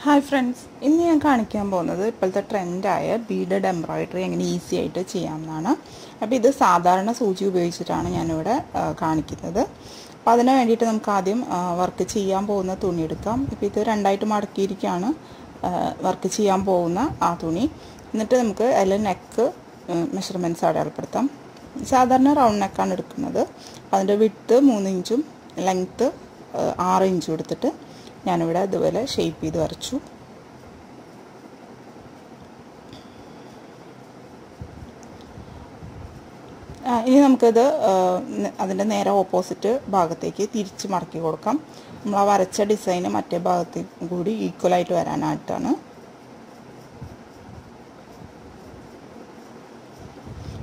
Hi friends, ഇന്ന് ഞാൻ കാണിക്കാൻ പോകുന്നത് ഇപ്പോഴത്തെ ട്രെൻഡായ ബീഡഡ് എംബ്രോയിഡറി എങ്ങനെ ഈസി ആയിട്ട് ചെയ്യാമെന്നാണ്. അപ്പോൾ ഇത് സാധാരണ സൂചി ഉപയോഗിച്ചിട്ടാണ് ഞാനിവിടെ കാണിക്കുന്നത്. അപ്പോൾ അതിന് വേണ്ടിയിട്ട് നമുക്ക് ആദ്യം വർക്ക് ചെയ്യാൻ പോകുന്ന തുണി എടുക്കാം. ഇപ്പോൾ ഇത് രണ്ടായിട്ട് മടക്കിയിരിക്കുകയാണ് വർക്ക് ചെയ്യാൻ പോകുന്ന ആ തുണി. എന്നിട്ട് നമുക്ക് അതിൽ നെക്ക് മെഷർമെൻറ്റ്സ് അടയാളപ്പെടുത്താം. സാധാരണ റൗണ്ട് നെക്കാണ് എടുക്കുന്നത്. അതിൻ്റെ വിഡ്ത്ത് 3 ഇഞ്ചും ലെങ്ത്ത് 6 ഇഞ്ചും എടുത്തിട്ട് ഞാനിവിടെ ഇതുപോലെ ഷേപ്പ് ചെയ്ത് വരച്ചു. ഇനി നമുക്കിത് അതിൻ്റെ നേരെ ഓപ്പോസിറ്റ് ഭാഗത്തേക്ക് തിരിച്ച് മടക്കി കൊടുക്കാം. നമ്മൾ ആ വരച്ച ഡിസൈന് മറ്റേ ഭാഗത്തേക്ക് കൂടി ഈക്വലായിട്ട് വരാനായിട്ടാണ്.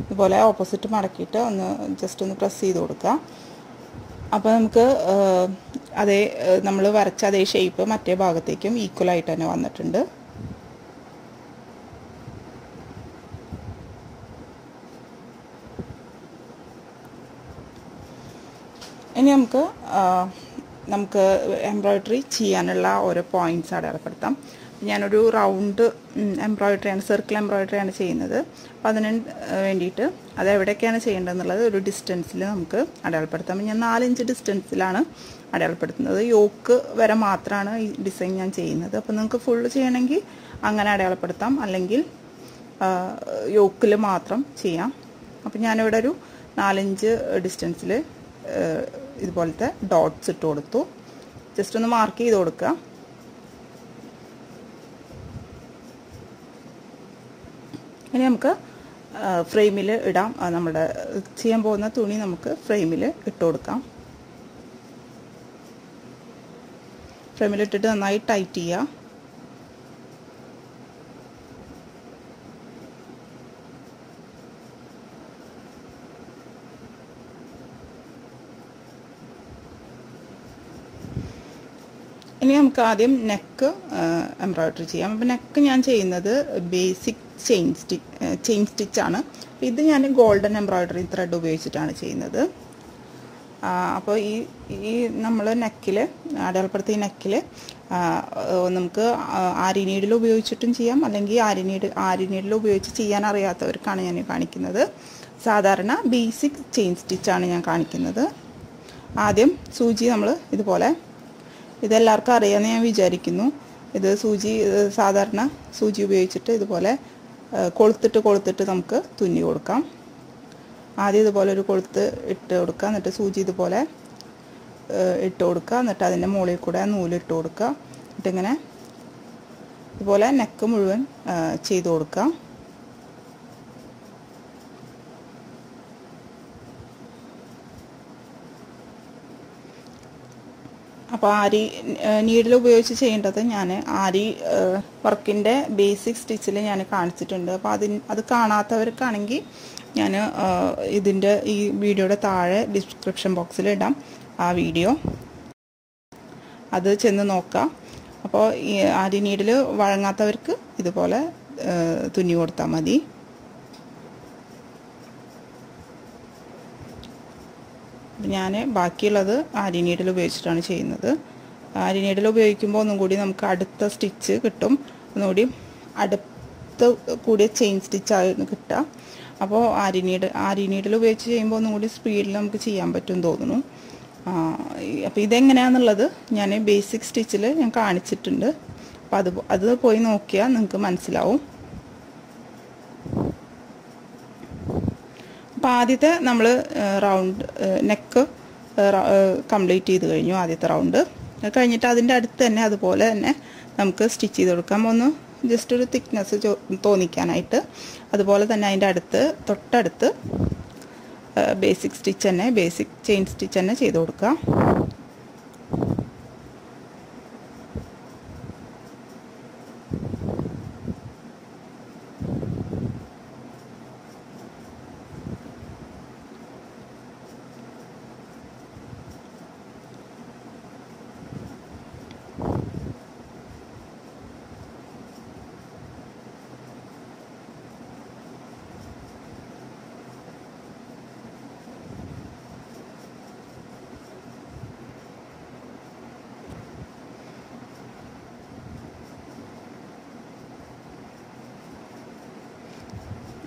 ഇതുപോലെ ഓപ്പോസിറ്റ് മടക്കിയിട്ട് ജസ്റ്റ് ഒന്ന് പ്രസ് ചെയ്ത് കൊടുക്കുക. അപ്പോൾ നമുക്ക് നമ്മൾ വരച്ച അതേ ഷേപ്പ് മറ്റേ ഭാഗത്തേക്കും ഈക്വലായിട്ട് തന്നെ വന്നിട്ടുണ്ട്. ഇനി നമുക്ക് എംബ്രോയിഡറി ചെയ്യാനുള്ള ഓരോ പോയിൻറ്റ്സ് അടയാളപ്പെടുത്താം. ഞാനൊരു റൗണ്ട് എംബ്രോയിഡറിയാണ്, സർക്കിൾ എംബ്രോയിഡറിയാണ് ചെയ്യുന്നത്. അപ്പോൾ അതിന് വേണ്ടിയിട്ട് അതെവിടെയൊക്കെയാണ് ചെയ്യേണ്ടതെന്നുള്ളത് ഒരു ഡിസ്റ്റൻസിൽ നമുക്ക് അടയാളപ്പെടുത്താം. ഞാൻ 4 ഇഞ്ച് ഡിസ്റ്റൻസിലാണ് അടയാളപ്പെടുത്തുന്നത്. യോക്ക് വരെ മാത്രമാണ് ഈ ഡിസൈൻ ഞാൻ ചെയ്യുന്നത്. അപ്പോൾ നിങ്ങൾക്ക് ഫുള്ള് ചെയ്യണമെങ്കിൽ അങ്ങനെ അടയാളപ്പെടുത്താം, അല്ലെങ്കിൽ യോക്കിൽ മാത്രം ചെയ്യാം. അപ്പോൾ ഞാനിവിടെ ഒരു 4 ഇഞ്ച് ഡിസ്റ്റൻസിൽ ഇതുപോലത്തെ ഡോട്ട്സ് ഇട്ട് കൊടുത്തു. ജസ്റ്റ് ഒന്ന് മാർക്ക് ചെയ്ത് കൊടുക്കുക. ഇനി നമുക്ക് ഫ്രെയിമിൽ ഇടാം. നമ്മുടെ ചെയ്യാൻ പോകുന്ന തുണി നമുക്ക് ഫ്രെയിമിൽ ഇട്ട് കൊടുക്കാം. ഫ്രെയിമിലിട്ടിട്ട് നന്നായി ടൈറ്റ് ചെയ്യുക. ഇനി നമുക്ക് ആദ്യം നെക്ക് എംബ്രോയിഡറി ചെയ്യാം. അപ്പോൾ നെക്ക് ഞാൻ ചെയ്യുന്നത് ബേസിക് ചെയിൻ സ്റ്റിച്ചാണ്. ഇത് ഞാൻ ഗോൾഡൻ എംബ്രോയിഡറി ത്രെഡ് ഉപയോഗിച്ചിട്ടാണ് ചെയ്യുന്നത്. അപ്പോൾ ഈ നമ്മൾ നെക്കിൽ അടയാളപ്പെടുത്തിയ നെക്കിൽ നമുക്ക് ആരി നീഡിൽ ഉപയോഗിച്ചിട്ടും ചെയ്യാം, അല്ലെങ്കിൽ ആരി നീഡിൽ ഉപയോഗിച്ച് ചെയ്യാൻ അറിയാത്തവർക്കാണ് ഞാൻ കാണിക്കുന്നത്. സാധാരണ ബേസിക് ചെയിൻ സ്റ്റിച്ചാണ് ഞാൻ കാണിക്കുന്നത്. ആദ്യം സൂചി നമ്മൾ ഇതുപോലെ, ഇതെല്ലാവർക്കും അറിയാമെന്ന് ഞാൻ വിചാരിക്കുന്നു. ഇത് സാധാരണ സൂചി ഉപയോഗിച്ചിട്ട് ഇതുപോലെ കൊളുത്തിട്ട് നമുക്ക് തുന്നി കൊടുക്കാം. ആദ്യം ഇതുപോലെ ഒരു കൊളുത്ത് ഇട്ട് കൊടുക്കുക, എന്നിട്ട് സൂചി ഇതുപോലെ ഇട്ട് കൊടുക്കുക, എന്നിട്ട് അതിൻ്റെ മുകളിൽ കൂടെ നൂലിട്ട് കൊടുക്കുക. എന്നിട്ടിങ്ങനെ ഇതുപോലെ നെക്ക് മുഴുവൻ ചെയ്ത് കൊടുക്കുക. അപ്പോൾ ആരി നീഡിൽ ഉപയോഗിച്ച് ചെയ്യേണ്ടത് ഞാൻ ആരി വർക്കിൻ്റെ ബേസിക് സ്റ്റിച്ചിൽ ഞാൻ കാണിച്ചിട്ടുണ്ട്. അപ്പോൾ അത് കാണാത്തവർക്കാണെങ്കിൽ ഞാൻ ഇതിൻ്റെ ഈ വീഡിയോയുടെ താഴെ ഡിസ്ക്രിപ്ഷൻ ബോക്സിൽ ഇടാം ആ വീഡിയോ, അത് ചെന്ന് നോക്കാം. അപ്പോൾ ഈ ആരി നീഡിൽ വഴങ്ങാത്തവർക്ക് ഇതുപോലെ തുന്നി കൊടുത്താൽ മതി. ഞാൻ ബാക്കിയുള്ളത് ആരി നീഡിൽ ഉപയോഗിച്ചിട്ടാണ് ചെയ്യുന്നത്. ആരി നീഡിൽ ഉപയോഗിക്കുമ്പോൾ ഒന്നും കൂടി നമുക്ക് അടുത്ത സ്റ്റിച്ച് കിട്ടും, ഒന്നുകൂടി അടുത്ത് കൂടിയ ചെയിൻ സ്റ്റിച്ചാണ് കിട്ടുക. അപ്പോൾ ആരി നീഡിൽ ഉപയോഗിച്ച് ചെയ്യുമ്പോൾ ഒന്നും കൂടി സ്പീഡിൽ നമുക്ക് ചെയ്യാൻ പറ്റും തോന്നുന്നു. അപ്പോൾ ഇതെങ്ങനെയാണെന്നുള്ളത് ഞാൻ ബേസിക് സ്റ്റിച്ചിൽ ഞാൻ കാണിച്ചിട്ടുണ്ട്. അപ്പോൾ അത് പോയി നോക്കിയാൽ നിങ്ങൾക്ക് മനസ്സിലാവും. അപ്പോൾ ആദ്യത്തെ നമ്മൾ റൗണ്ട് നെക്ക് കംപ്ലീറ്റ് ചെയ്ത് കഴിഞ്ഞു. ആദ്യത്തെ റൗണ്ട് കഴിഞ്ഞിട്ട് അതിൻ്റെ അടുത്ത് തന്നെ അതുപോലെ തന്നെ നമുക്ക് സ്റ്റിച്ച് ചെയ്ത് കൊടുക്കാം. ഒന്ന് ജസ്റ്റ് ഒരു തിക്നെസ് തോന്നിക്കാനായിട്ട്. അതുപോലെ തന്നെ അതിൻ്റെ തൊട്ടടുത്ത് ബേസിക് ചെയിൻ സ്റ്റിച്ച് തന്നെ ചെയ്ത് കൊടുക്കുക.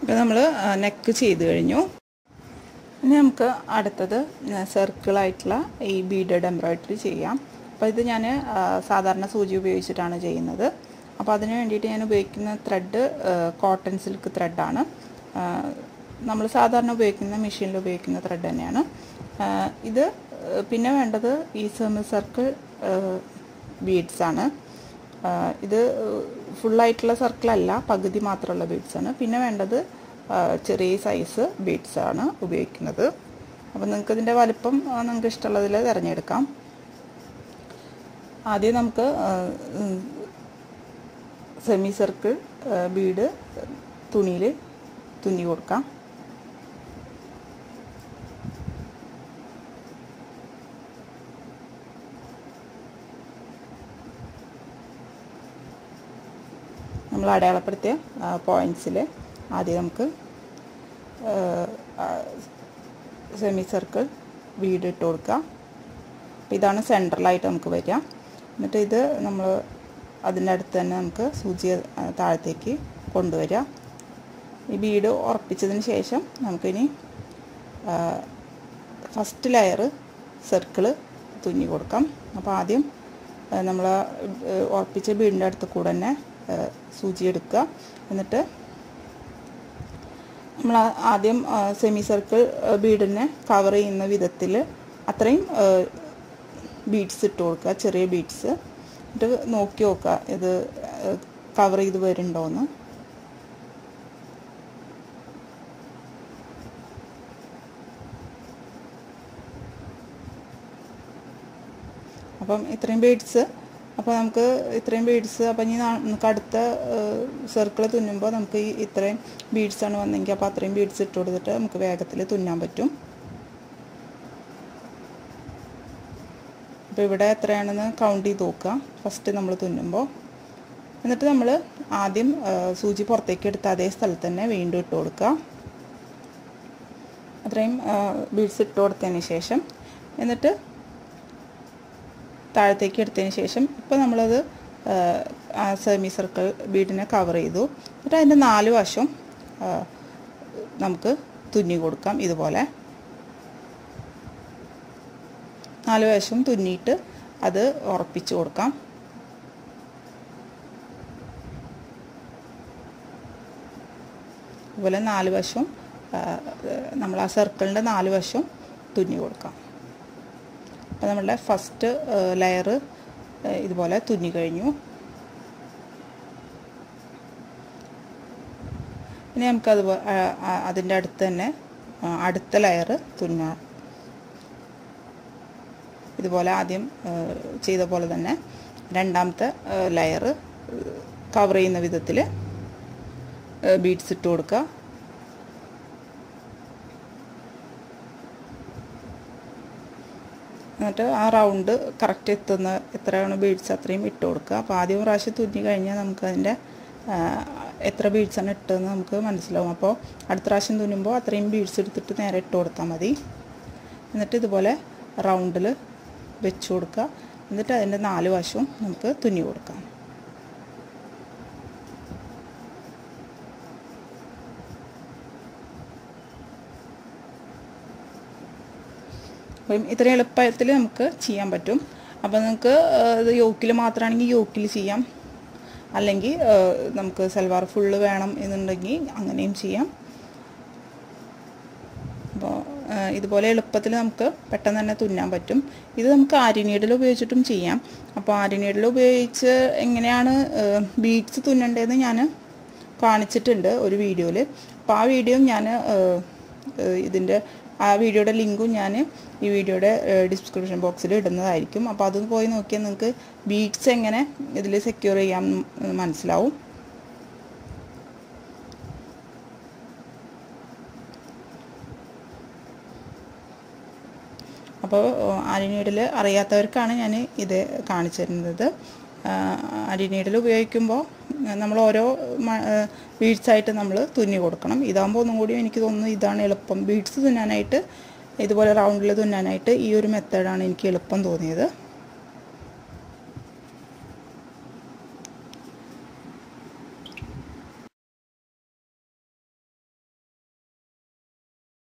ഇപ്പോൾ നമ്മൾ നെക്ക് ചെയ്ത് കഴിഞ്ഞു. ഇനി നമുക്ക് അടുത്തത് സർക്കിളായിട്ടുള്ള ഈ ബീഡഡ് എംബ്രോയ്ഡറി ചെയ്യാം. അപ്പോൾ ഇത് ഞാൻ സാധാരണ സൂചി ഉപയോഗിച്ചിട്ടാണ് ചെയ്യുന്നത്. അപ്പോൾ അതിന് വേണ്ടിയിട്ട് ഞാൻ ഉപയോഗിക്കുന്ന ത്രെഡ് കോട്ടൺ സിൽക്ക് ത്രെഡാണ്. നമ്മൾ സാധാരണ ഉപയോഗിക്കുന്ന മെഷീനിൽ ഉപയോഗിക്കുന്ന ത്രെഡ് തന്നെയാണ് ഇത്. പിന്നെ വേണ്ടത് ഈ സെമി സർക്കിൾ ബീഡ്സാണ്. ഇത് ഫുള്ളായിട്ടുള്ള സർക്കിളല്ല, പകുതി മാത്രമുള്ള ബീഡ്സാണ്. പിന്നെ വേണ്ടത് ചെറിയ സൈസ് ബീഡ്സാണ് ഉപയോഗിക്കുന്നത്. അപ്പോൾ നിങ്ങൾക്ക് ഇതിൻ്റെ വലിപ്പം നിങ്ങൾക്ക് ഇഷ്ടമുള്ളതിൽ തിരഞ്ഞെടുക്കാം. ആദ്യം നമുക്ക് സെമി സർക്കിൾ ബീഡ് തുണിയിൽ തുന്നി കൊടുക്കാം. നമ്മൾ അടയാളപ്പെടുത്തിയ പോയിൻറ്റ്സിൽ ആദ്യം നമുക്ക് സെമി സർക്കിൾ ബീഡ് ഇട്ട് കൊടുക്കുക. അപ്പോൾ ഇതാണ് സെൻട്രലായിട്ട് നമുക്ക് വരിക. എന്നിട്ട് ഇത് നമ്മൾ അതിൻ്റെ അടുത്ത് തന്നെ നമുക്ക് സൂചി താഴത്തേക്ക് കൊണ്ടുവരിക. ഈ ബീഡ് ഉറപ്പിച്ചതിന് ശേഷം നമുക്കിനി ഫസ്റ്റ് ലെയർ സർക്കിൾ തുന്നി കൊടുക്കാം. അപ്പോൾ ആദ്യം നമ്മൾ ഉറപ്പിച്ച ബീഡിൻ്റെ അടുത്ത് കൂടെ തന്നെ സൂചി എടുക്കുക. എന്നിട്ട് നമ്മൾ ആദ്യം സെമി സർക്കിൾ ബീഡിനെ കവർ ചെയ്യുന്ന വിധത്തിൽ അത്രയും ബീഡ്സ് ഇട്ട് കൊടുക്കുക, ചെറിയ ബീഡ്സ്. എന്നിട്ട് നോക്കി നോക്കുക ഇത് കവർ ചെയ്ത് വരുന്നുണ്ടോയെന്ന്. അപ്പം ഇത്രയും ബീഡ്സ്, അപ്പോൾ നമുക്ക് ഇത്രയും ബീഡ്സ്, അപ്പം ഇനി നമുക്ക് അടുത്ത സർക്കിൾ തുന്നുമ്പോൾ നമുക്ക് ഇത്രയും ബീഡ്സാണ് വന്നെങ്കിൽ അപ്പോൾ അത്രയും ബീഡ്സ് ഇട്ട് കൊടുത്തിട്ട് നമുക്ക് വേഗത്തിൽ തുന്നാൻ പറ്റും. അപ്പോൾ ഇവിടെ എത്രയാണെന്ന് കൗണ്ട് ചെയ്ത് നോക്കുക ഫസ്റ്റ് നമ്മൾ തുന്നുമ്പോൾ. എന്നിട്ട് നമ്മൾ ആദ്യം സൂചി പുറത്തേക്ക് എടുത്ത അതേ സ്ഥലത്ത് തന്നെ വീണ്ടും ഇട്ട് കൊടുക്കുക. അത്രയും ബീഡ്സ് ഇട്ട് കൊടുത്തതിന് ശേഷം എന്നിട്ട് താഴത്തേക്ക് എടുത്തതിന് ശേഷം ഇപ്പോൾ നമ്മളത് സെമി സർക്കിൾ ബീഡിനെ കവർ ചെയ്തു. എന്നിട്ട് അതിൻ്റെ 4 വശം നമുക്ക് തുന്നി കൊടുക്കാം. ഇതുപോലെ 4 വശം തുന്നിയിട്ട് അത് ഉറപ്പിച്ച് കൊടുക്കാം. അതുപോലെ 4 വശം നമ്മൾ ആ സർക്കിളിൻ്റെ 4 വശം തുന്നി കൊടുക്കാം. അപ്പോൾ നമ്മളുടെ ഫസ്റ്റ് ലെയർ ഇതുപോലെ തുന്നി കഴിഞ്ഞു. ഇനി നമുക്കത് അതിൻ്റെ അടുത്ത് തന്നെ അടുത്ത ലെയർ തുന്നാം. ഇതുപോലെ ആദ്യം ചെയ്ത പോലെ തന്നെ രണ്ടാമത്തെ ലെയർ കവർ ചെയ്യുന്ന വിധത്തിൽ ബീഡ്സ് ഇട്ട് കൊടുക്കുക. എന്നിട്ട് ആ റൗണ്ട് കറക്റ്റ് എത്തുന്ന എത്രയാണ് ബീഡ്സ് അത്രയും ഇട്ട് കൊടുക്കുക. അപ്പോൾ ആദ്യം പ്രാവശ്യം തുന്നി കഴിഞ്ഞാൽ നമുക്കതിൻ്റെ എത്ര ബീഡ്സാണ് ഇട്ടതെന്ന് നമുക്ക് മനസ്സിലാവും. അപ്പോൾ അടുത്ത പ്രാവശ്യം തുന്നുമ്പോൾ അത്രയും ബീഡ്സ് എടുത്തിട്ട് നേരെ ഇട്ട് കൊടുത്താൽ മതി. എന്നിട്ട് ഇതുപോലെ റൗണ്ടിൽ വെച്ച് കൊടുക്കുക. എന്നിട്ട് അതിൻ്റെ 4 വശവും നമുക്ക് തുന്നി കൊടുക്കാം. അപ്പം ഇത്ര എളുപ്പത്തിൽ നമുക്ക് ചെയ്യാൻ പറ്റും. അപ്പോൾ നിങ്ങൾക്ക് ഇത് യോക്കിൽ മാത്രമാണെങ്കിൽ യോക്കിൽ ചെയ്യാം, അല്ലെങ്കിൽ നമുക്ക് സൽവാർ ഫുള്ള് വേണം എന്നുണ്ടെങ്കിൽ അങ്ങനെയും ചെയ്യാം. അപ്പോൾ ഇതുപോലെ എളുപ്പത്തിൽ നമുക്ക് പെട്ടെന്ന് തന്നെ തുന്നാൻ പറ്റും. ഇത് നമുക്ക് ആരി നീഡിൽ ഉപയോഗിച്ചിട്ടും ചെയ്യാം. അപ്പോൾ ആരി നീഡിൽ ഉപയോഗിച്ച് എങ്ങനെയാണ് ബീഡ്സ് തുന്നേണ്ടതെന്ന് ഞാൻ കാണിച്ചിട്ടുണ്ട് ഒരു വീഡിയോയിൽ. അപ്പോൾ ആ വീഡിയോ ഞാൻ ആ വീഡിയോയുടെ ലിങ്കും ഞാൻ ഈ വീഡിയോയുടെ ഡിസ്ക്രിപ്ഷൻ ബോക്സിൽ ഇടുന്നതായിരിക്കും. അപ്പോൾ അത് പോയി നോക്കിയാൽ നിങ്ങൾക്ക് ബീഡ്സ് എങ്ങനെ ഇതിൽ സെക്യൂർ ചെയ്യാൻ മനസ്സിലാവും. അപ്പോൾ ആരി നീഡിൽ അറിയാത്തവർക്കാണ് ഞാൻ ഇത് കാണിച്ചു തരുന്നത്. ആരി നീഡിൽ ഉപയോഗിക്കുമ്പോൾ നമ്മൾ ഓരോ ബീഡ്സായിട്ട് നമ്മൾ തുന്നി കൊടുക്കണം. ഇതാകുമ്പോൾ ഒന്നും കൂടി എനിക്ക് തോന്നുന്നു ഇതാണ് എളുപ്പം. ബീഡ്സ് തുന്നാനായിട്ട് ഇതുപോലെ റൗണ്ടിൽ തുന്നാനായിട്ട് ഈ ഒരു മെത്തേഡാണ് എനിക്ക് എളുപ്പം തോന്നിയത്.